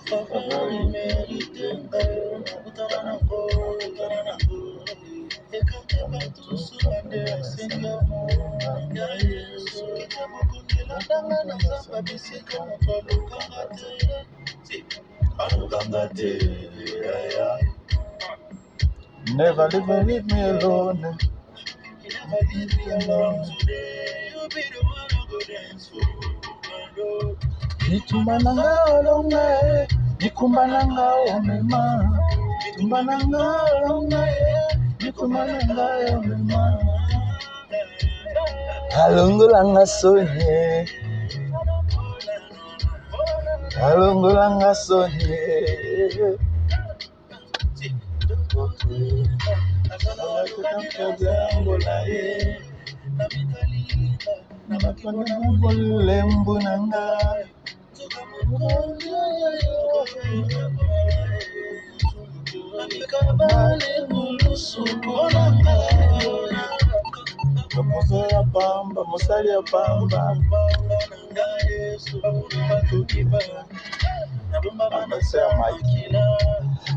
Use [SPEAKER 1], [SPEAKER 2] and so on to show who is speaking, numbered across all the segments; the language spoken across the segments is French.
[SPEAKER 1] faveur immérité, Utanango, écarté par tous, Seigneur mon Yesu, kitabu kungela danga na zamba bisika motolo kangate, never leave me alone. You never leave me alone today. You be the one who go dance for you. Nitumananga olonga, nikumananga omema. Nitumananga olonga, nikumananga omema. Alongolanga sonye, alongolanga sonye.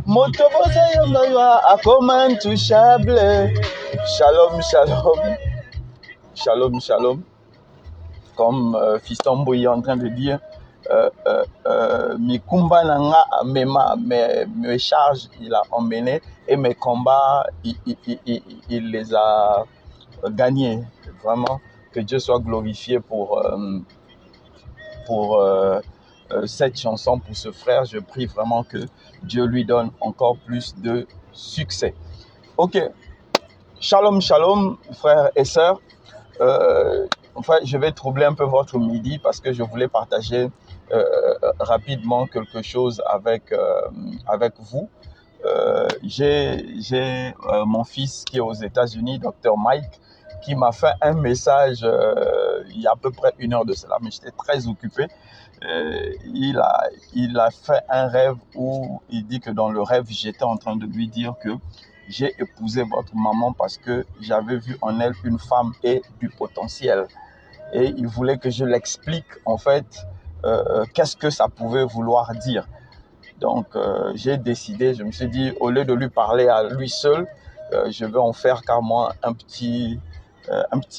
[SPEAKER 1] Motobosa yonga akoma intouchable. Shalom, shalom. Shalom, shalom. Comme Fiston Boy est en train de dire, mes combats mes charges, il a emmené, et mes combats, il les a gagnés. Vraiment, que Dieu soit glorifié pour cette chanson, pour ce frère. Je prie vraiment que Dieu lui donne encore plus de succès. Ok, shalom, shalom, frères et sœurs. Enfin, je vais troubler un peu votre midi parce que je voulais partager rapidement quelque chose avec vous. J'ai mon fils qui est aux États-Unis, Dr Mike, qui m'a fait un message il y a à peu près 1 heure de cela, mais j'étais très occupé. Il a fait un rêve où il dit que dans le rêve, j'étais en train de lui dire que j'ai épousé votre maman parce que j'avais vu en elle une femme et du potentiel. Et il voulait que je l'explique en fait qu'est-ce que ça pouvait vouloir dire. Donc j'ai décidé, je me suis dit, au lieu de lui parler à lui seul, je vais en faire carrément un petit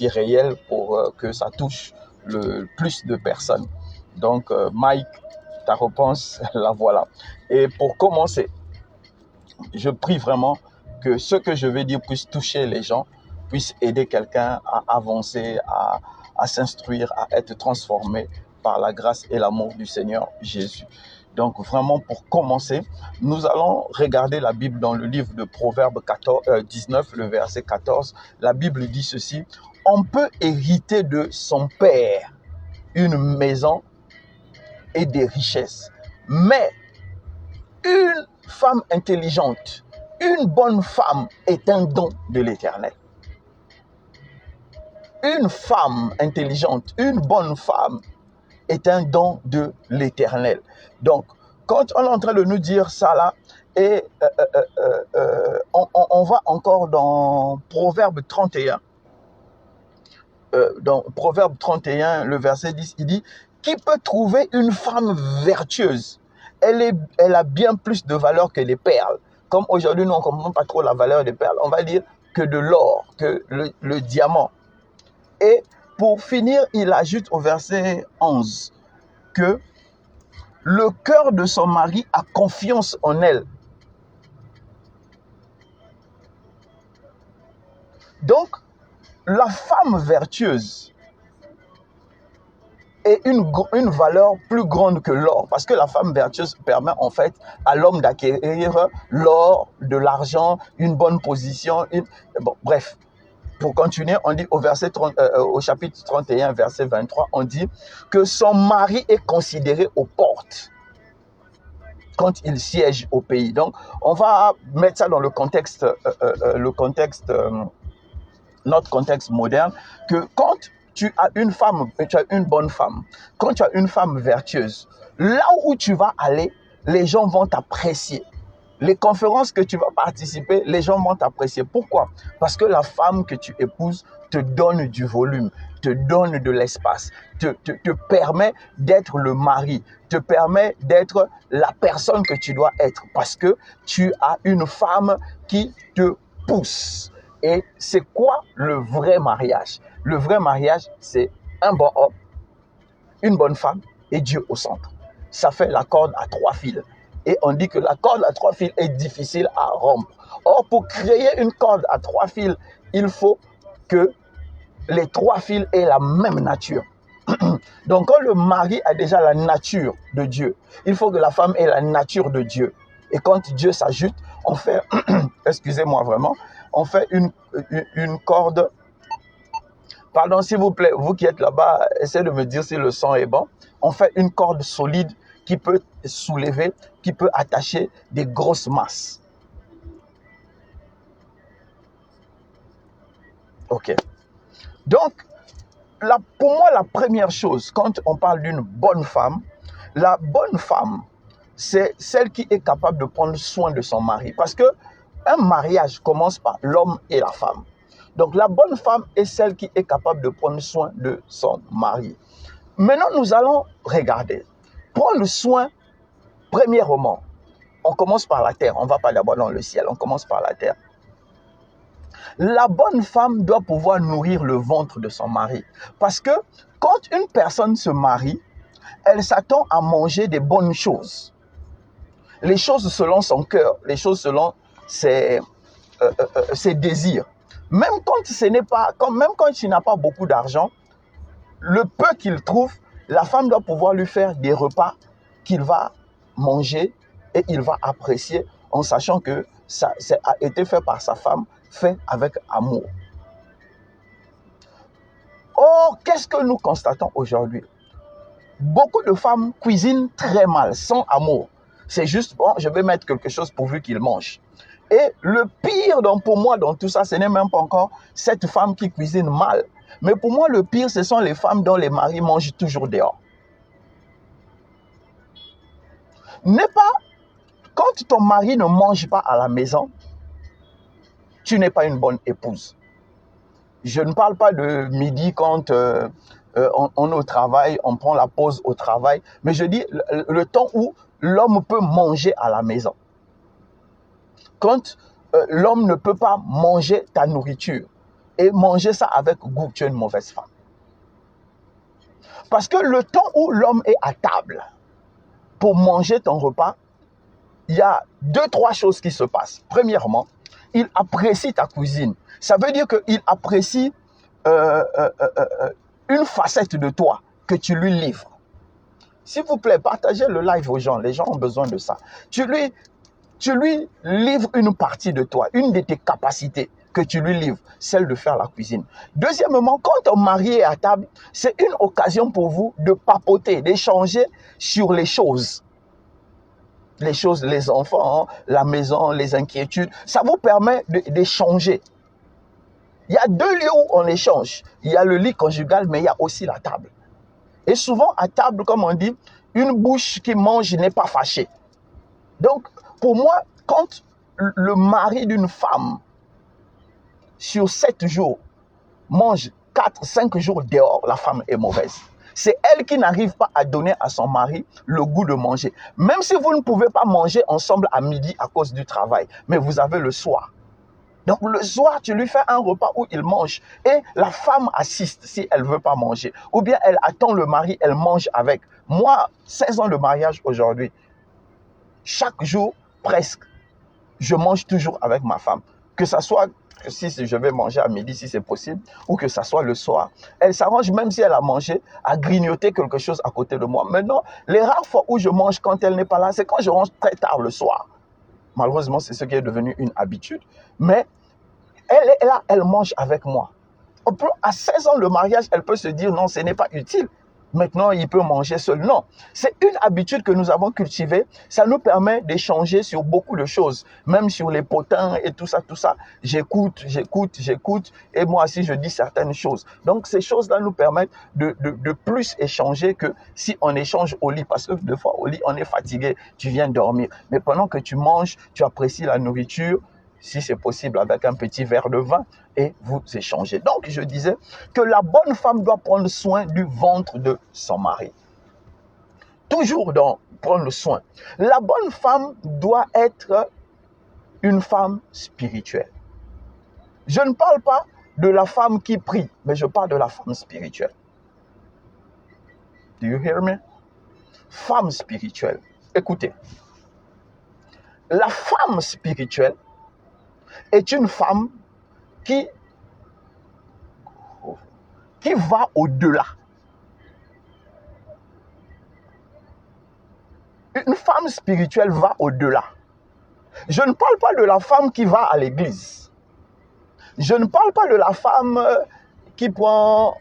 [SPEAKER 1] réel pour que ça touche le plus de personnes. Donc Mike, ta réponse, la voilà. Et pour commencer, je prie vraiment que ce que je vais dire puisse toucher les gens, puisse aider quelqu'un à avancer, à s'instruire, à être transformé par la grâce et l'amour du Seigneur Jésus. Donc vraiment pour commencer, nous allons regarder la Bible dans le livre de Proverbes 19, le verset 14. La Bible dit ceci: on peut hériter de son père une maison et des richesses, mais une femme intelligente, une bonne femme est un don de l'Éternel. Une femme intelligente, une bonne femme est un don de l'Éternel. Donc, quand on est en train de nous dire ça là, et on va encore dans Proverbe 31. Dans Proverbe 31, le verset 10, il dit: qui peut trouver une femme vertueuse? Elle a bien plus de valeur que les perles. Comme aujourd'hui, nous, on ne comprend pas trop la valeur des perles. On va dire que de l'or, que le diamant. Et pour finir, il ajoute au verset 11 que le cœur de son mari a confiance en elle. Donc, la femme vertueuse est une valeur plus grande que l'or, parce que la femme vertueuse permet en fait à l'homme d'acquérir l'or, de l'argent, une bonne position. Bon, bref, pour continuer, on dit au chapitre 31, verset 23, on dit que son mari est considéré aux portes quand il siège au pays. Donc, on va mettre ça dans le contexte, notre contexte moderne, que quand tu as une femme, tu as une bonne femme, quand tu as une femme vertueuse, là où tu vas aller, les gens vont t'apprécier. Les conférences que tu vas participer, les gens vont t'apprécier. Pourquoi? Parce que la femme que tu épouses te donne du volume, te donne de l'espace, te permet d'être le mari, te permet d'être la personne que tu dois être parce que tu as une femme qui te pousse. Et c'est quoi le vrai mariage? Le vrai mariage, c'est un bon homme, une bonne femme et Dieu au centre. Ça fait la corde à 3 fils. Et on dit que la corde à 3 fils est difficile à rompre. Or, pour créer une corde à 3 fils, il faut que les 3 fils aient la même nature. Donc, quand le mari a déjà la nature de Dieu, il faut que la femme ait la nature de Dieu. Et quand Dieu s'ajoute, on fait, excusez-moi vraiment, on fait une corde. Pardon, s'il vous plaît, vous qui êtes là-bas, essayez de me dire si le son est bon. On fait une corde solide qui peut soulever, qui peut attacher des grosses masses. Ok. Donc, pour moi, la première chose, quand on parle d'une bonne femme, la bonne femme, c'est celle qui est capable de prendre soin de son mari. Parce que un mariage commence par l'homme et la femme. Donc, la bonne femme est celle qui est capable de prendre soin de son mari. Maintenant, nous allons regarder. Prendre soin, premièrement, on commence par la terre. On ne va pas d'abord dans le ciel, on commence par la terre. La bonne femme doit pouvoir nourrir le ventre de son mari. Parce que quand une personne se marie, elle s'attend à manger des bonnes choses. Les choses selon son cœur, les choses selon ses désirs. Même quand il n'a pas beaucoup d'argent, le peu qu'il trouve, la femme doit pouvoir lui faire des repas qu'il va manger et il va apprécier en sachant que ça a été fait par sa femme, fait avec amour. Or, qu'est-ce que nous constatons aujourd'hui? Beaucoup de femmes cuisinent très mal, sans amour. C'est juste, bon, je vais mettre quelque chose pourvu qu'il mange. Et le pire pour moi dans tout ça, ce n'est même pas encore cette femme qui cuisine mal. Mais pour moi, le pire, ce sont les femmes dont les maris mangent toujours dehors. Quand ton mari ne mange pas à la maison, tu n'es pas une bonne épouse. Je ne parle pas de midi quand on est au travail, on prend la pause au travail, mais je dis le temps où l'homme peut manger à la maison. Quand l'homme ne peut pas manger ta nourriture et manger ça avec goût, tu es une mauvaise femme. Parce que le temps où l'homme est à table pour manger ton repas, il y a 2-3 choses qui se passent. Premièrement, il apprécie ta cuisine. Ça veut dire qu'il apprécie une facette de toi que tu lui livres. S'il vous plaît, partagez le live aux gens. Les gens ont besoin de ça. Tu lui livres une partie de toi, une de tes capacités que tu lui livres, celle de faire la cuisine. Deuxièmement, quand ton mari est à table, c'est une occasion pour vous de papoter, d'échanger sur les choses. Les choses, les enfants, la maison, les inquiétudes. Ça vous permet d'échanger. Il y a 2 lieux où on échange. Il y a le lit conjugal, mais il y a aussi la table. Et souvent, à table, comme on dit, une bouche qui mange n'est pas fâchée. Donc, pour moi, quand le mari d'une femme, sur 7 jours, mange 4-5 jours dehors, la femme est mauvaise. C'est elle qui n'arrive pas à donner à son mari le goût de manger. Même si vous ne pouvez pas manger ensemble à midi à cause du travail, mais vous avez le soir. Donc le soir, tu lui fais un repas où il mange et la femme assiste si elle ne veut pas manger. Ou bien elle attend le mari, elle mange avec. Moi, 16 ans de mariage aujourd'hui, chaque jour, presque, je mange toujours avec ma femme. Que ce soit si je vais manger à midi, si c'est possible, ou que ça soit le soir. Elle s'arrange, même si elle a mangé, à grignoter quelque chose à côté de moi. Maintenant, les rares fois où je mange quand elle n'est pas là, c'est quand je mange très tard le soir. Malheureusement, c'est ce qui est devenu une habitude. Mais elle est là, elle mange avec moi. À 16 ans, le mariage, elle peut se dire, non, ce n'est pas utile. maintenant il peut manger seul. Non, c'est une habitude que nous avons cultivée. Ça nous permet d'échanger sur beaucoup de choses, même sur les potins et tout ça, tout ça. J'écoute, et moi aussi je dis certaines choses. Donc ces choses-là nous permettent de plus échanger que si on échange au lit, parce que des fois au lit on est fatigué, tu viens dormir. Mais pendant que tu manges, tu apprécies la nourriture, si c'est possible avec un petit verre de vin, et vous échangez. Donc je disais que la bonne femme doit prendre soin du ventre de son mari. Toujours dans prendre soin. La bonne femme doit être une femme spirituelle. Je ne parle pas de la femme qui prie, mais je parle de la femme spirituelle. Do you hear me? Femme spirituelle. Écoutez, la femme spirituelle est une femme qui va au-delà. Une femme spirituelle va au-delà. Je ne parle pas de la femme qui va à l'église. Je ne parle pas de la femme qui prend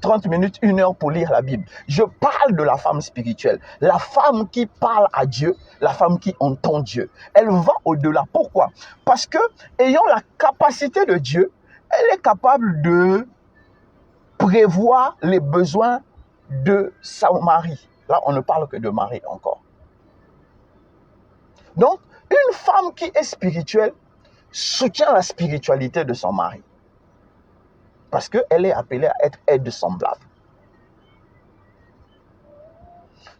[SPEAKER 1] 30 minutes, 1 heure pour lire la Bible. Je parle de la femme spirituelle. La femme qui parle à Dieu, la femme qui entend Dieu. Elle va au-delà. Pourquoi? Parce que, ayant la capacité de Dieu, elle est capable de prévoir les besoins de son mari. Là, on ne parle que de mari encore. Donc, une femme qui est spirituelle soutient la spiritualité de son mari. Parce qu'elle est appelée à être aide semblable.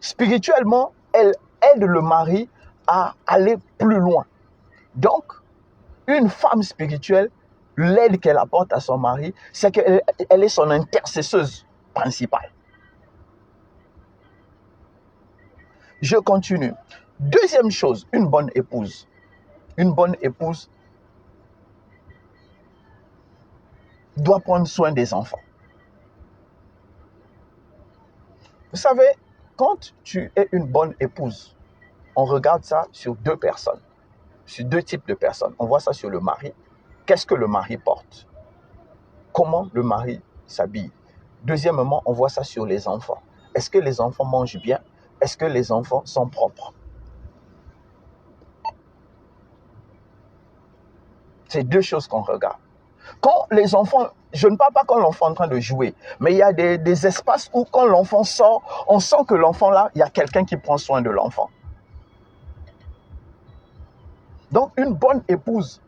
[SPEAKER 1] Spirituellement, elle aide le mari à aller plus loin. Donc, une femme spirituelle, l'aide qu'elle apporte à son mari, c'est qu'elle est son intercesseuse principale. Je continue. Deuxième chose, une bonne épouse. Une bonne épouse doit prendre soin des enfants. Vous savez, quand tu es une bonne épouse, on regarde ça sur 2 personnes, sur 2 types de personnes. On voit ça sur le mari. Qu'est-ce que le mari porte? Comment le mari s'habille? Deuxièmement, on voit ça sur les enfants. Est-ce que les enfants mangent bien? Est-ce que les enfants sont propres? C'est 2 choses qu'on regarde. Quand les enfants, je ne parle pas quand l'enfant est en train de jouer, mais il y a des espaces où quand l'enfant sort, on sent que l'enfant là, il y a quelqu'un qui prend soin de l'enfant. Donc une bonne épouse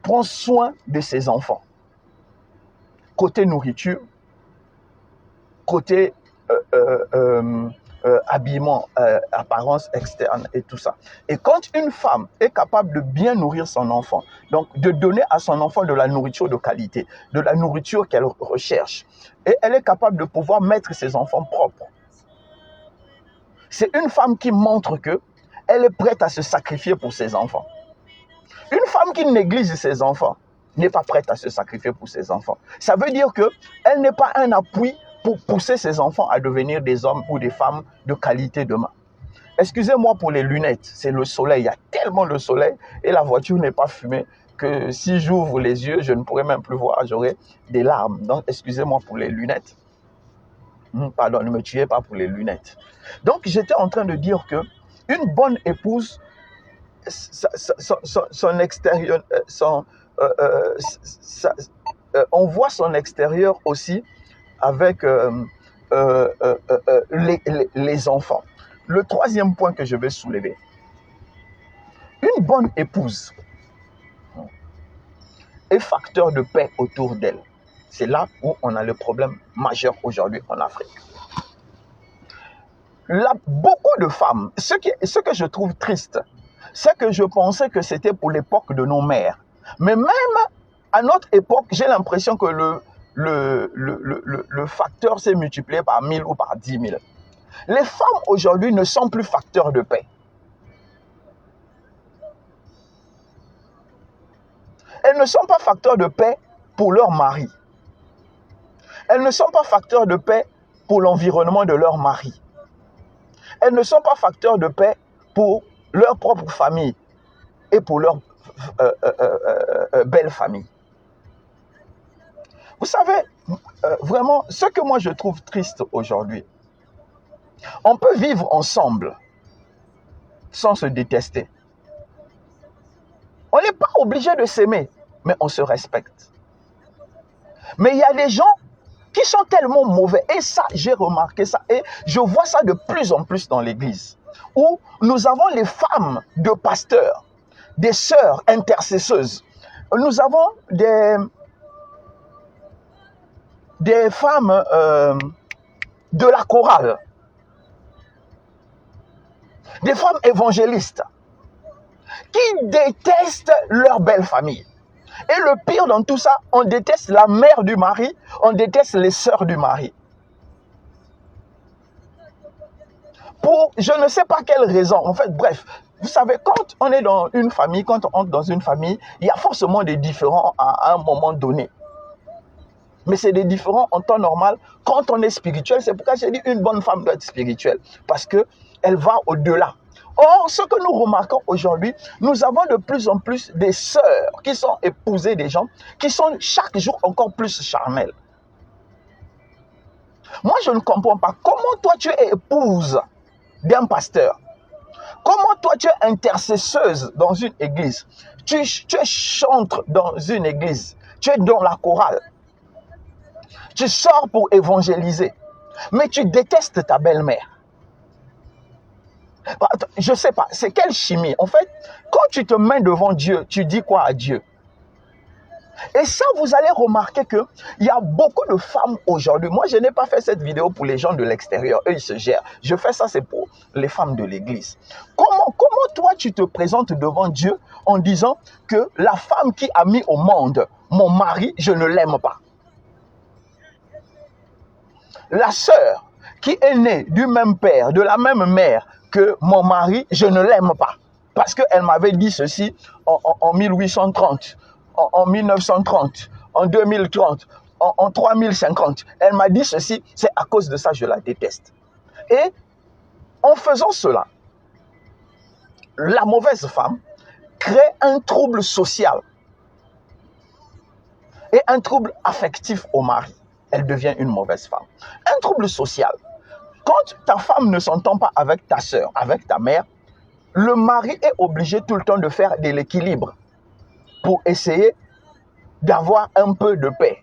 [SPEAKER 1] prend soin de ses enfants. Côté nourriture, côté habillement, apparence externe et tout ça. Et quand une femme est capable de bien nourrir son enfant, donc de donner à son enfant de la nourriture de qualité, de la nourriture qu'elle recherche, et elle est capable de pouvoir mettre ses enfants propres, c'est une femme qui montre qu'elle est prête à se sacrifier pour ses enfants. Une femme qui néglige ses enfants n'est pas prête à se sacrifier pour ses enfants. Ça veut dire qu'elle n'est pas un appui pour pousser ses enfants à devenir des hommes ou des femmes de qualité demain. Excusez-moi pour les lunettes, c'est le soleil, il y a tellement de soleil et la voiture n'est pas fumée que si j'ouvre les yeux, je ne pourrais même plus voir, j'aurai des larmes. Donc excusez-moi pour les lunettes. Pardon, ne me tuez pas pour les lunettes. Donc j'étais en train de dire que une bonne épouse, son extérieur, on voit son extérieur aussi avec les enfants. Le troisième point que je vais soulever, une bonne épouse est facteur de paix autour d'elle. C'est là où on a le problème majeur aujourd'hui en Afrique. Là, beaucoup de femmes, ce que je trouve triste, c'est que je pensais que c'était pour l'époque de nos mères. Mais même à notre époque, j'ai l'impression que le facteur s'est multiplié par 1000 ou par 10 000. Les femmes aujourd'hui ne sont plus facteurs de paix. Elles ne sont pas facteurs de paix pour leur mari. Elles ne sont pas facteurs de paix pour l'environnement de leur mari. Elles ne sont pas facteurs de paix pour leur propre famille et pour leur belle famille. Vous savez, vraiment, ce que moi je trouve triste aujourd'hui, on peut vivre ensemble sans se détester. On n'est pas obligé de s'aimer, mais on se respecte. Mais il y a des gens qui sont tellement mauvais, et ça, j'ai remarqué ça, et je vois ça de plus en plus dans l'église, où nous avons les femmes de pasteurs, des sœurs intercesseuses, nous avons des femmes de la chorale, des femmes évangélistes, qui détestent leur belle famille. Et le pire dans tout ça, on déteste la mère du mari, on déteste les sœurs du mari. Pour je ne sais pas quelle raison, en fait, bref, vous savez, quand on est dans une famille, quand on entre dans une famille, il y a forcément des différends à un moment donné. Mais c'est des différends en temps normal quand on est spirituel. C'est pourquoi j'ai dit une bonne femme doit être spirituelle, parce qu'elle va au-delà. Or, ce que nous remarquons aujourd'hui, nous avons de plus en plus des sœurs qui sont épousées des gens qui sont chaque jour encore plus charnelles. Moi, je ne comprends pas comment toi tu es épouse d'un pasteur. Comment toi tu es intercesseuse dans une église. Tu es chantre dans une église. Tu es dans la chorale. Tu sors pour évangéliser. Mais tu détestes ta belle-mère. Je ne sais pas, c'est quelle chimie? En fait, quand tu te mets devant Dieu, tu dis quoi à Dieu? Et ça, vous allez remarquer qu'il y a beaucoup de femmes aujourd'hui. Moi, je n'ai pas fait cette vidéo pour les gens de l'extérieur. Eux, ils se gèrent. Je fais ça, c'est pour les femmes de l'église. Comment toi, tu te présentes devant Dieu en disant que la femme qui a mis au monde mon mari, je ne l'aime pas? La sœur qui est née du même père, de la même mère que mon mari, je ne l'aime pas. Parce qu'elle m'avait dit ceci en 1830, en 1930, en 2030, en 3050. Elle m'a dit ceci, c'est à cause de ça que je la déteste. Et en faisant cela, la mauvaise femme crée un trouble social et un trouble affectif au mari. Elle devient une mauvaise femme. Un trouble social. Quand ta femme ne s'entend pas avec ta sœur, avec ta mère, le mari est obligé tout le temps de faire de l'équilibre pour essayer d'avoir un peu de paix.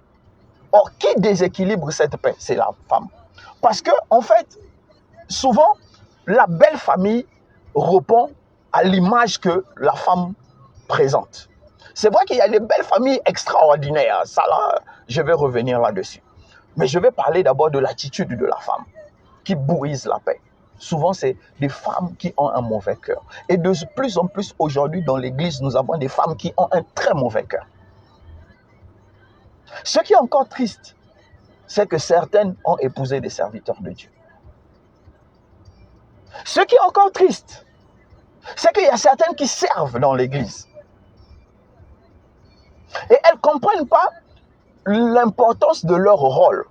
[SPEAKER 1] Or, qui déséquilibre cette paix? C'est la femme. Parce que, en fait, souvent, la belle famille répond à l'image que la femme présente. C'est vrai qu'il y a des belles familles extraordinaires. Ça, là, je vais revenir là-dessus. Mais je vais parler d'abord de l'attitude de la femme qui brise la paix. Souvent, c'est des femmes qui ont un mauvais cœur. Et de plus en plus aujourd'hui, dans l'église, nous avons des femmes qui ont un très mauvais cœur. Ce qui est encore triste, c'est que certaines ont épousé des serviteurs de Dieu. Ce qui est encore triste, c'est qu'il y a certaines qui servent dans l'église. Et elles ne comprennent pas l'importance de leur rôle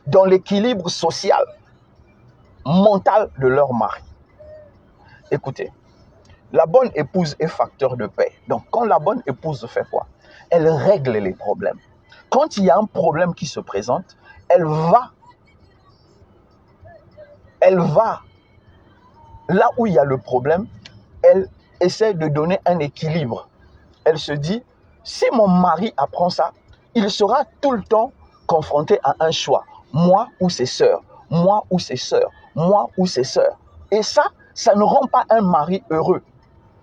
[SPEAKER 1] dans l'équilibre social, mental de leur mari. Écoutez, la bonne épouse est facteur de paix. Donc, quand la bonne épouse fait quoi? Elle règle les problèmes. Quand il y a un problème qui se présente, elle va là où il y a le problème, elle essaie de donner un équilibre. Elle se dit, si mon mari apprend ça, il sera tout le temps confronté à un choix. Moi ou ses sœurs, moi ou ses sœurs, moi ou ses sœurs. Et ça ne rend pas un mari heureux.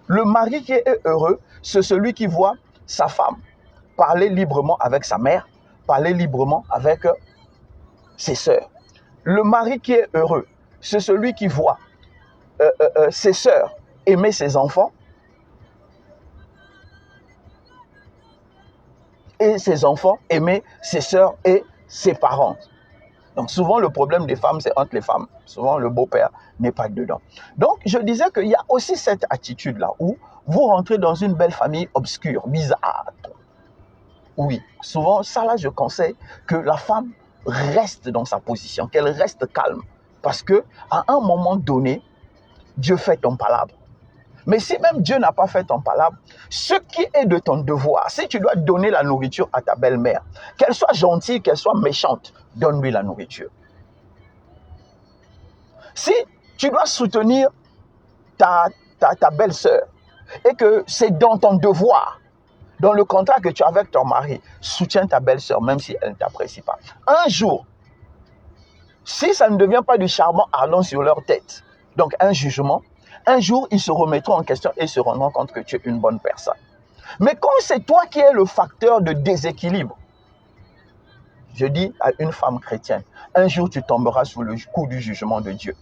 [SPEAKER 1] Le mari qui est heureux, c'est celui qui voit sa femme parler librement avec sa mère, parler librement avec ses sœurs. Le mari qui est heureux, c'est celui qui voit ses sœurs aimer ses enfants et ses enfants aimer ses sœurs et ses parents. Donc souvent, le problème des femmes, c'est entre les femmes. Souvent, le beau-père n'est pas dedans. Donc, je disais qu'il y a aussi cette attitude-là où vous rentrez dans une belle famille obscure, bizarre. Oui, souvent, ça là, je conseille que la femme reste dans sa position, qu'elle reste calme. Parce que à un moment donné, Dieu fait ton palabre. Mais si même Dieu n'a pas fait ton palabre, ce qui est de ton devoir, si tu dois donner la nourriture à ta belle-mère, qu'elle soit gentille, qu'elle soit méchante, donne-lui la nourriture. Si tu dois soutenir ta belle-sœur et que c'est dans ton devoir, dans le contrat que tu as avec ton mari, soutiens ta belle-sœur même si elle ne t'apprécie pas. Un jour, si ça ne devient pas du charbon ardent sur leur tête, donc un jugement, un jour, ils se remettront en question et se rendront compte que tu es une bonne personne. Mais quand c'est toi qui es le facteur de déséquilibre, je dis à une femme chrétienne, un jour tu tomberas sous le coup du jugement de Dieu.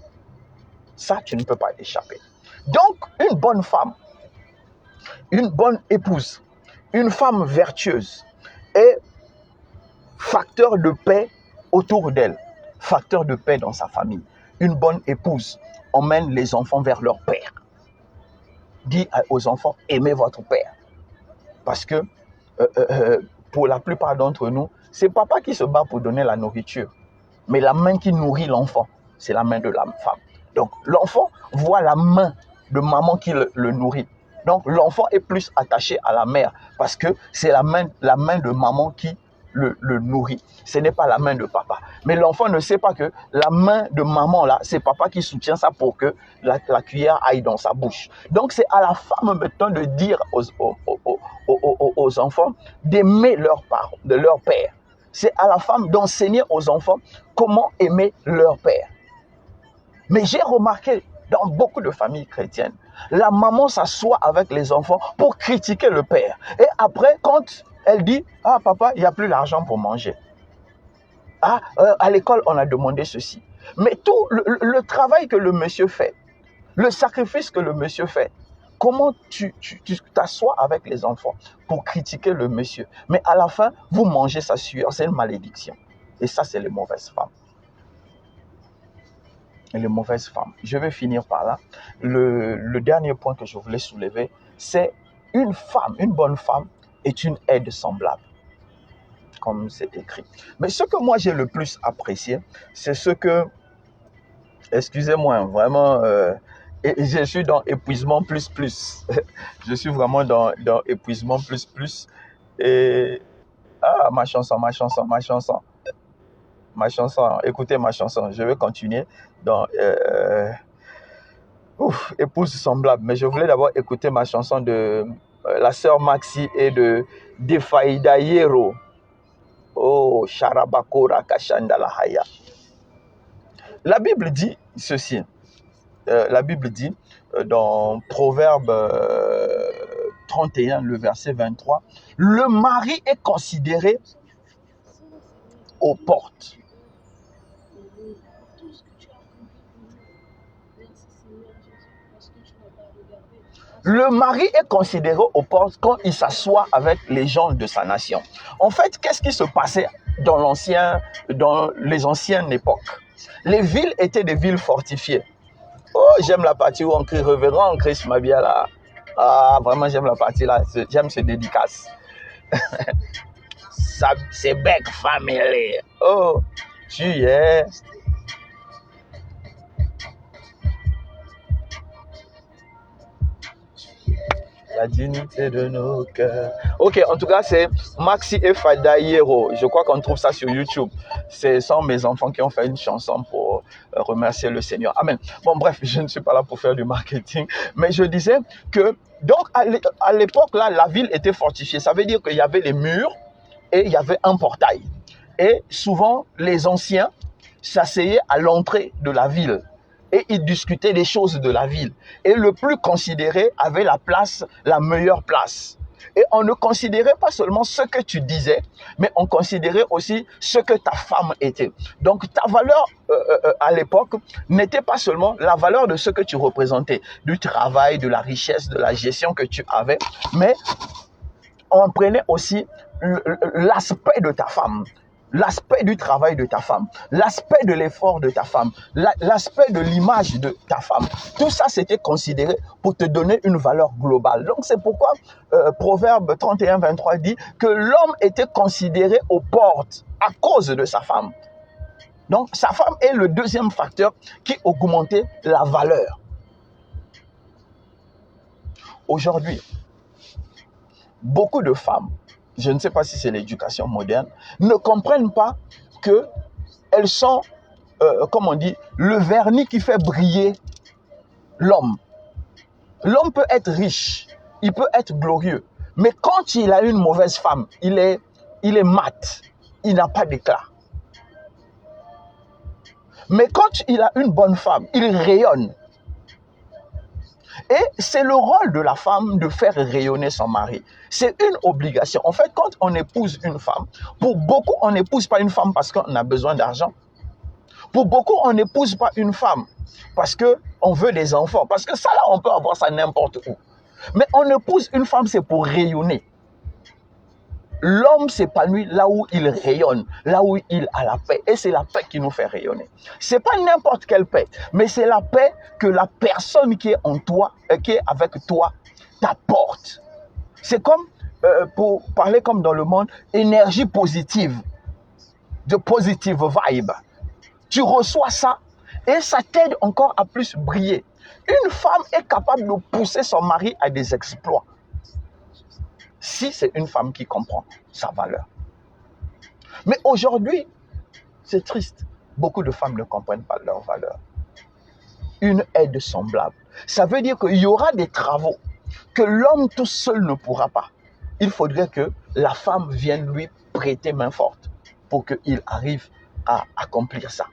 [SPEAKER 1] Ça, tu ne peux pas échapper. Donc, une bonne femme, une bonne épouse, une femme vertueuse est facteur de paix autour d'elle, facteur de paix dans sa famille. Une bonne épouse emmène les enfants vers leur père. Dis aux enfants, aimez votre père. Parce que pour la plupart d'entre nous, c'est papa qui se bat pour donner la nourriture. Mais la main qui nourrit l'enfant, c'est la main de la femme. Donc l'enfant voit la main de maman qui le nourrit. Donc l'enfant est plus attaché à la mère parce que c'est la main de maman qui le nourrit. Ce n'est pas la main de papa. Mais l'enfant ne sait pas que la main de maman, là, c'est papa qui soutient ça pour que la cuillère aille dans sa bouche. Donc c'est à la femme maintenant de dire aux enfants d'aimer leurs parents, de leur père. C'est à la femme d'enseigner aux enfants comment aimer leur père. Mais j'ai remarqué dans beaucoup de familles chrétiennes, la maman s'assoit avec les enfants pour critiquer le père. Et après, quand elle dit « Ah papa, il n'y a plus d'argent pour manger. Ah, à l'école, on a demandé ceci. » Mais tout le travail que le monsieur fait, le sacrifice que le monsieur fait, comment tu t'assois avec les enfants pour critiquer le monsieur. Mais à la fin, vous mangez sa sueur, c'est une malédiction. Et ça, c'est les mauvaises femmes. Les mauvaises femmes. Je vais finir par là. Le dernier point que je voulais soulever, c'est une femme, une bonne femme est une aide semblable, comme c'est écrit. Mais ce que moi j'ai le plus apprécié, c'est ce que, excusez-moi, vraiment, je suis dans épuisement plus. Je suis vraiment dans épuisement plus. Et, ma chanson. Écoutez ma chanson, je vais continuer dans épouse semblable, mais je voulais d'abord écouter ma chanson de la sœur Maxi et de Defaïda Yero. Oh, Sharabakora Kashandalahaya. La Bible dit ceci, la Bible dit dans Proverbe 31, le verset 23, le mari est considéré aux portes. Le mari est considéré aux portes quand il s'assoit avec les gens de sa nation. En fait, qu'est-ce qui se passait dans les anciennes époques? Les villes étaient des villes fortifiées. Oh, j'aime la partie où on crie révérend Christ Mabia là. Ah, vraiment, j'aime la partie là. J'aime ces dédicaces. Ça, c'est Beck Family. Oh, tu es. La dignité de nos cœurs. Ok, en tout cas, c'est Maxi et Fada Yero. Je crois qu'on trouve ça sur YouTube. Ce sont mes enfants qui ont fait une chanson pour remercier le Seigneur. Amen. Bon, bref, je ne suis pas là pour faire du marketing. Mais je disais que, donc, à l'époque, là, la ville était fortifiée. Ça veut dire qu'il y avait les murs et il y avait un portail. Et souvent, les anciens s'asseyaient à l'entrée de la ville. Et ils discutaient des choses de la ville. Et le plus considéré avait la place, la meilleure place. Et on ne considérait pas seulement ce que tu disais, mais on considérait aussi ce que ta femme était. Donc ta valeur à l'époque n'était pas seulement la valeur de ce que tu représentais, du travail, de la richesse, de la gestion que tu avais, mais on prenait aussi l'aspect de ta femme. L'aspect du travail de ta femme, l'aspect de l'effort de ta femme, l'aspect de l'image de ta femme. Tout ça, c'était considéré pour te donner une valeur globale. Donc, c'est pourquoi Proverbe 31, 23 dit que l'homme était considéré aux portes à cause de sa femme. Donc, sa femme est le deuxième facteur qui augmentait la valeur. aujourd'hui, beaucoup de femmes, je ne sais pas si c'est l'éducation moderne, ne comprennent pas qu'elles sont, comme on dit, le vernis qui fait briller l'homme. L'homme peut être riche, il peut être glorieux, mais quand il a une mauvaise femme, il est mat, il n'a pas d'éclat. Mais quand il a une bonne femme, il rayonne. Et c'est le rôle de la femme de faire rayonner son mari. C'est une obligation. En fait, quand on épouse une femme, pour beaucoup, on n'épouse pas une femme parce qu'on a besoin d'argent. Pour beaucoup, on n'épouse pas une femme parce qu'on veut des enfants. Parce que ça, là, on peut avoir ça n'importe où. Mais on épouse une femme, c'est pour rayonner. L'homme s'épanouit là où il rayonne, là où il a la paix. Et c'est la paix qui nous fait rayonner. Ce n'est pas n'importe quelle paix, mais c'est la paix que la personne qui est en toi, qui est avec toi, t'apporte. C'est comme, pour parler comme dans le monde, énergie positive, de positive vibe. Tu reçois ça et ça t'aide encore à plus briller. Une femme est capable de pousser son mari à des exploits. Si c'est une femme qui comprend sa valeur. Mais aujourd'hui, c'est triste. Beaucoup de femmes ne comprennent pas leur valeur. Une aide semblable. Ça veut dire qu'il y aura des travaux que l'homme tout seul ne pourra pas. Il faudrait que la femme vienne lui prêter main forte pour qu'il arrive à accomplir ça.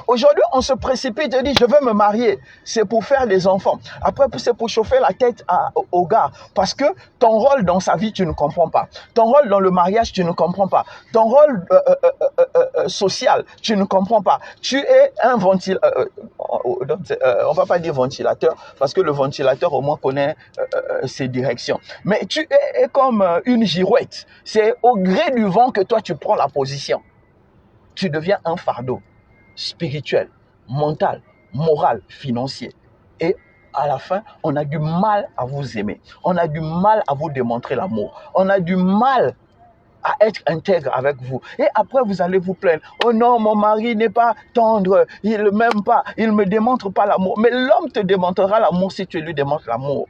[SPEAKER 1] Aujourd'hui, on se précipite et dit, je veux me marier. C'est pour faire des enfants. Après, c'est pour chauffer la tête au gars. Parce que ton rôle dans sa vie, tu ne comprends pas. Ton rôle dans le mariage, tu ne comprends pas. Ton rôle social, tu ne comprends pas. Tu es un ventilateur. On ne va pas dire ventilateur, parce que le ventilateur, au moins, connaît ses directions. Mais tu es comme une girouette. C'est au gré du vent que toi, tu prends la position. Tu deviens un fardeau. Spirituel, mental, moral, financier. Et à la fin, on a du mal à vous aimer. On a du mal à vous démontrer l'amour. On a du mal à être intègre avec vous. Et après, vous allez vous plaindre. Oh non, mon mari n'est pas tendre. Il ne m'aime pas. Il ne me démontre pas l'amour. Mais l'homme te démontrera l'amour si tu lui démontres l'amour.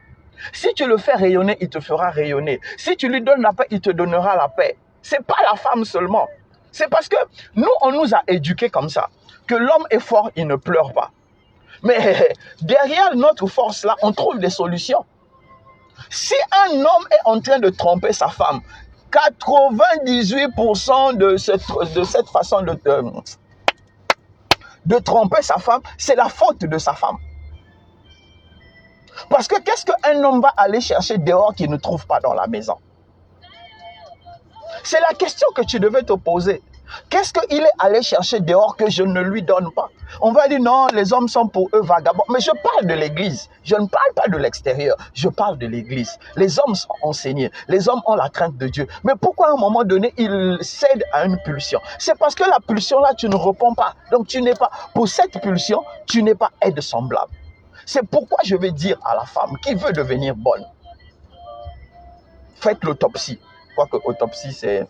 [SPEAKER 1] Si tu le fais rayonner, il te fera rayonner. Si tu lui donnes la paix, il te donnera la paix. Ce n'est pas la femme seulement. C'est parce que nous, on nous a éduqués comme ça. Que l'homme est fort, il ne pleure pas. Mais derrière notre force-là, on trouve des solutions. Si un homme est en train de tromper sa femme, 98% de cette façon de tromper sa femme, c'est la faute de sa femme. Parce que qu'est-ce qu'un homme va aller chercher dehors qu'il ne trouve pas dans la maison? C'est la question que tu devais te poser. Qu'est-ce qu'il est allé chercher dehors que je ne lui donne pas? On va dire non, les hommes sont pour eux vagabonds. Mais je parle de l'église. Je ne parle pas de l'extérieur. Je parle de l'église. Les hommes sont enseignés. Les hommes ont la crainte de Dieu. Mais pourquoi à un moment donné, ils cèdent à une pulsion? C'est parce que la pulsion là, tu ne réponds pas. Donc tu n'es pas, pour cette pulsion, tu n'es pas aide semblable. C'est pourquoi je vais dire à la femme qui veut devenir bonne, faites l'autopsie. Quoique autopsie, c'est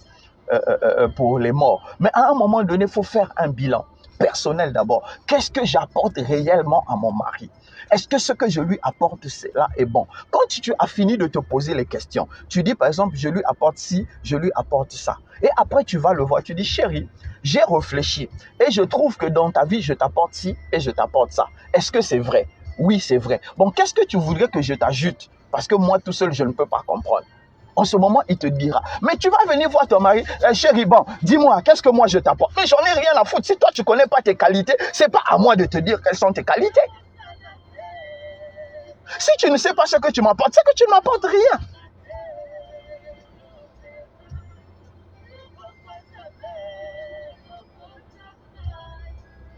[SPEAKER 1] pour les morts. Mais à un moment donné, il faut faire un bilan personnel d'abord. Qu'est-ce que j'apporte réellement à mon mari? Est-ce que ce que je lui apporte, cela est bon? Quand tu as fini de te poser les questions, tu dis par exemple, je lui apporte ci, je lui apporte ça. Et après, tu vas le voir, tu dis, chérie, j'ai réfléchi et je trouve que dans ta vie, je t'apporte ci et je t'apporte ça. Est-ce que c'est vrai? Oui, c'est vrai. Bon, qu'est-ce que tu voudrais que je t'ajoute? Parce que moi, tout seul, je ne peux pas comprendre. En ce moment, il te dira. Mais tu vas venir voir ton mari. Chérie, bon, dis-moi, qu'est-ce que moi je t'apporte? Mais j'en ai rien à foutre. Si toi, tu ne connais pas tes qualités, ce n'est pas à moi de te dire quelles sont tes qualités. Si tu ne sais pas ce que tu m'apportes, c'est que tu ne m'apportes rien.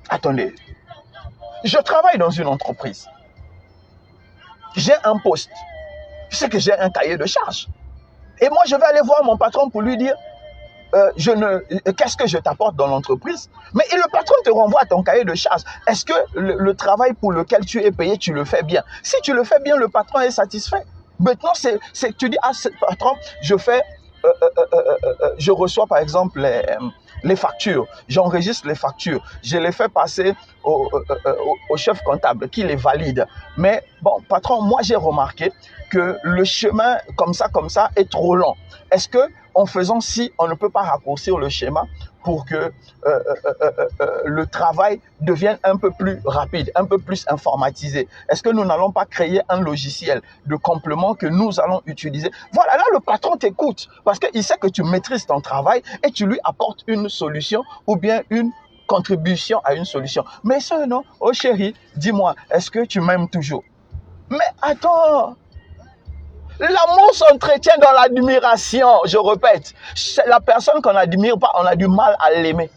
[SPEAKER 1] Attendez. Je travaille dans une entreprise. J'ai un poste. Je sais que j'ai un cahier de charge. Et moi, je vais aller voir mon patron pour lui dire qu'est-ce que je t'apporte dans l'entreprise. Mais le patron te renvoie à ton cahier de charge. Est-ce que le travail pour lequel tu es payé, tu le fais bien? Si tu le fais bien, le patron est satisfait. Maintenant, tu dis, ah, patron, je reçois par exemple les factures, j'enregistre les factures, je les fais passer au chef comptable qui les valide. Mais bon, patron, moi j'ai remarqué que le chemin comme ça est trop long. Est-ce que en faisant ci, on ne peut pas raccourcir le schéma pour que le travail devienne un peu plus rapide, un peu plus informatisé? Est-ce que nous n'allons pas créer un logiciel de complément que nous allons utiliser? Voilà, là, le patron t'écoute parce qu'il sait que tu maîtrises ton travail et tu lui apportes une solution ou bien une contribution à une solution. Mais ça, non. Oh chérie, dis-moi, est-ce que tu m'aimes toujours? Mais attends! L'amour s'entretient dans l'admiration, je répète. La personne qu'on n'admire pas, on a du mal à l'aimer.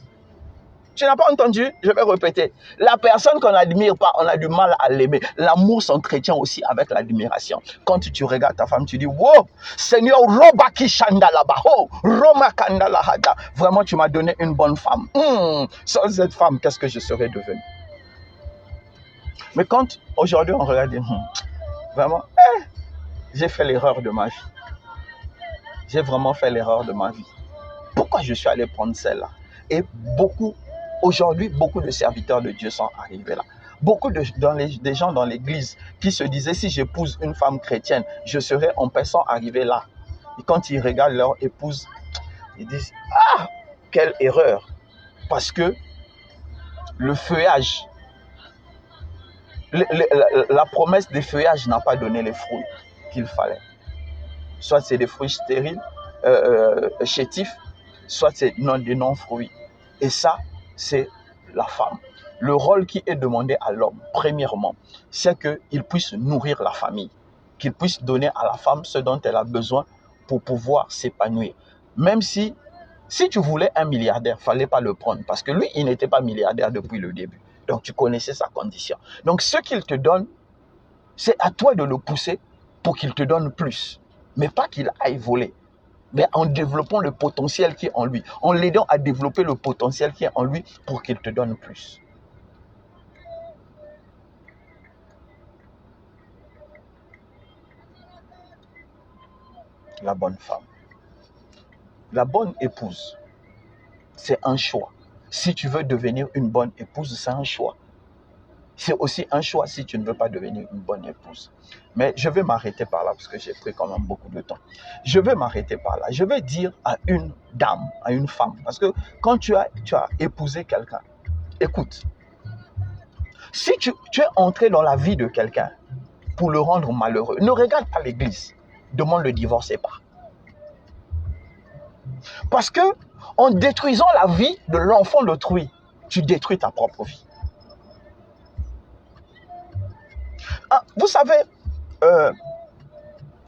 [SPEAKER 1] Tu n'as pas entendu? Je vais répéter. La personne qu'on n'admire pas, on a du mal à l'aimer. L'amour s'entretient aussi avec l'admiration. Quand tu regardes ta femme, tu dis, wow, Seigneur, Robaki Shandalabaho, Roma Kandalahada. Vraiment, tu m'as donné une bonne femme. Sans cette femme, qu'est-ce que je serais devenu? Mais quand aujourd'hui on regarde, vraiment, j'ai fait l'erreur de ma vie. J'ai vraiment fait l'erreur de ma vie. Pourquoi je suis allé prendre celle-là? Et aujourd'hui, beaucoup de serviteurs de Dieu sont arrivés là. Beaucoup des gens dans l'église qui se disaient, si j'épouse une femme chrétienne, je serai en paix, sont arrivés là. Et quand ils regardent leur épouse, ils disent, ah, quelle erreur. Parce que le feuillage, la promesse des feuillages n'a pas donné les fruits qu'il fallait. Soit c'est des fruits stériles, chétifs, soit c'est des non-fruits. Et ça, c'est la femme. Le rôle qui est demandé à l'homme, premièrement, c'est qu'il puisse nourrir la famille, qu'il puisse donner à la femme ce dont elle a besoin pour pouvoir s'épanouir. Même si tu voulais un milliardaire, il ne fallait pas le prendre, parce que lui, il n'était pas milliardaire depuis le début. Donc, tu connaissais sa condition. Donc, ce qu'il te donne, c'est à toi de le pousser pour qu'il te donne plus. Mais pas qu'il aille voler. Mais en développant le potentiel qui est en lui. En l'aidant à développer le potentiel qui est en lui pour qu'il te donne plus. La bonne femme. La bonne épouse, c'est un choix. Si tu veux devenir une bonne épouse, c'est un choix. C'est aussi un choix si tu ne veux pas devenir une bonne épouse. Mais je vais m'arrêter par là parce que j'ai pris quand même beaucoup de temps. Je vais m'arrêter par là. Je vais dire à une dame, à une femme, parce que quand tu as épousé quelqu'un, écoute, si tu es entré dans la vie de quelqu'un pour le rendre malheureux, ne regarde pas l'église, demande le divorce et pas. Parce que en détruisant la vie de l'enfant d'autrui, tu détruis ta propre vie. Ah, vous savez,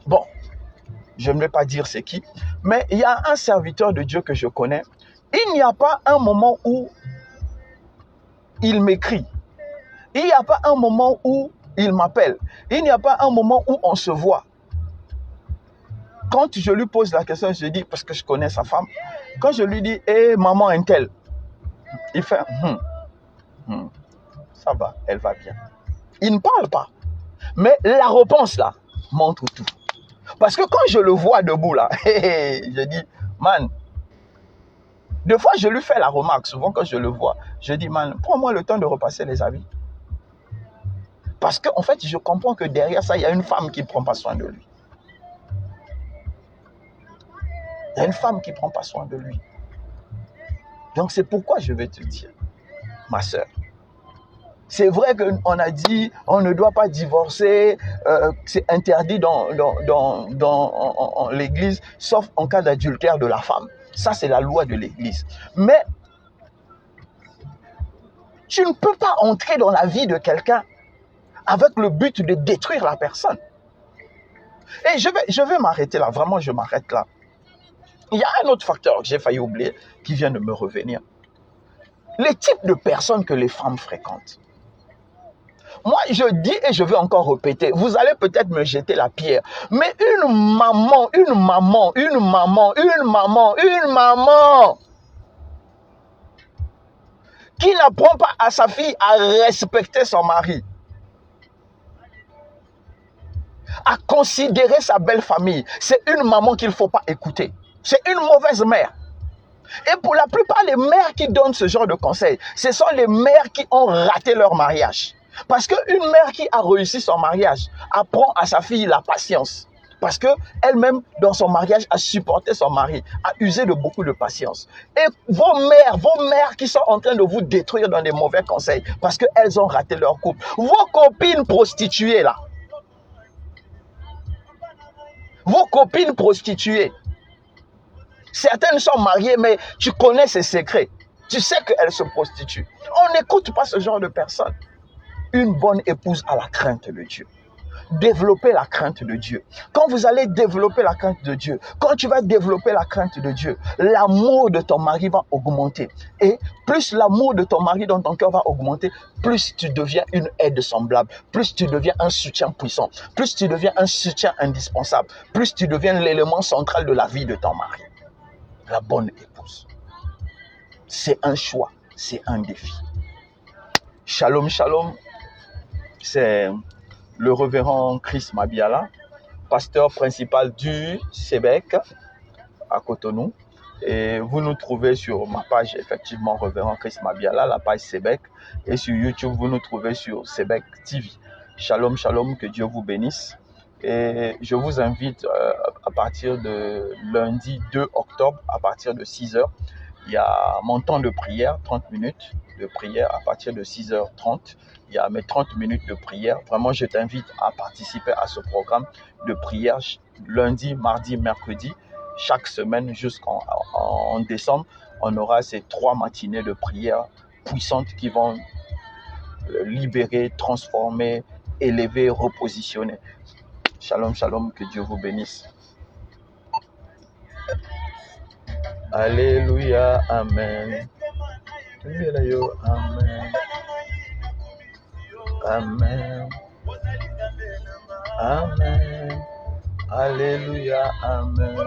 [SPEAKER 1] bon, je ne vais pas dire c'est qui, mais il y a un serviteur de Dieu que je connais. Il n'y a pas un moment où il m'écrit. Il n'y a pas un moment où il m'appelle. Il n'y a pas un moment où on se voit. Quand je lui pose la question, je dis, parce que je connais sa femme, quand je lui dis, hé, maman un-tel, il fait, ça va, elle va bien. Il ne parle pas. Mais la réponse là montre tout. Parce que quand je le vois debout là, je dis, man, des fois je lui fais la remarque, souvent quand je le vois, je dis, man, prends-moi le temps de repasser les habits. Parce qu'en fait, je comprends que derrière ça, il y a une femme qui ne prend pas soin de lui. Il y a une femme qui ne prend pas soin de lui. Donc c'est pourquoi je vais te dire, ma soeur, c'est vrai qu'on a dit on ne doit pas divorcer, c'est interdit dans l'église, sauf en cas d'adultère de la femme. Ça, c'est la loi de l'église. Mais tu ne peux pas entrer dans la vie de quelqu'un avec le but de détruire la personne. Et je vais m'arrêter là, vraiment je m'arrête là. Il y a un autre facteur que j'ai failli oublier qui vient de me revenir. Les types de personnes que les femmes fréquentent. Moi, je dis et je vais encore répéter, vous allez peut-être me jeter la pierre, mais une maman qui n'apprend pas à sa fille à respecter son mari, à considérer sa belle famille, c'est une maman qu'il ne faut pas écouter. C'est une mauvaise mère. Et pour la plupart, les mères qui donnent ce genre de conseils, ce sont les mères qui ont raté leur mariage. Parce qu'une mère qui a réussi son mariage apprend à sa fille la patience. Parce qu'elle-même, dans son mariage, a supporté son mari, a usé de beaucoup de patience. Et vos mères qui sont en train de vous détruire dans des mauvais conseils, parce qu'elles ont raté leur couple. Vos copines prostituées, là. Vos copines prostituées. Certaines sont mariées, mais tu connais ses secrets. Tu sais qu'elles se prostituent. On n'écoute pas ce genre de personnes. Une bonne épouse a la crainte de Dieu. Développer la crainte de Dieu. Quand vous allez développer la crainte de Dieu, quand tu vas développer la crainte de Dieu, l'amour de ton mari va augmenter. Et plus l'amour de ton mari dans ton cœur va augmenter, plus tu deviens une aide semblable, plus tu deviens un soutien puissant, plus tu deviens un soutien indispensable, plus tu deviens l'élément central de la vie de ton mari. La bonne épouse. C'est un choix, c'est un défi. Shalom, shalom. C'est le révérend Chris Mabiala, pasteur principal du CEBEC à Cotonou. Et vous nous trouvez sur ma page, effectivement, révérend Chris Mabiala, la page CEBEC. Et sur YouTube, vous nous trouvez sur CEBEC TV. Shalom, shalom, que Dieu vous bénisse. Et je vous invite à partir de lundi 2 octobre, à partir de 6h, il y a mon temps de prière, 30 minutes de prière à partir de 6h30. Il y a mes 30 minutes de prière. Vraiment, je t'invite à participer à ce programme de prière lundi, mardi, mercredi. Chaque semaine jusqu'en décembre, on aura ces 3 matinées de prière puissantes qui vont libérer, transformer, élever, repositionner. Shalom, shalom, que Dieu vous bénisse. Alléluia, amen. Amen. Amen. Amen. Alléluia, amen.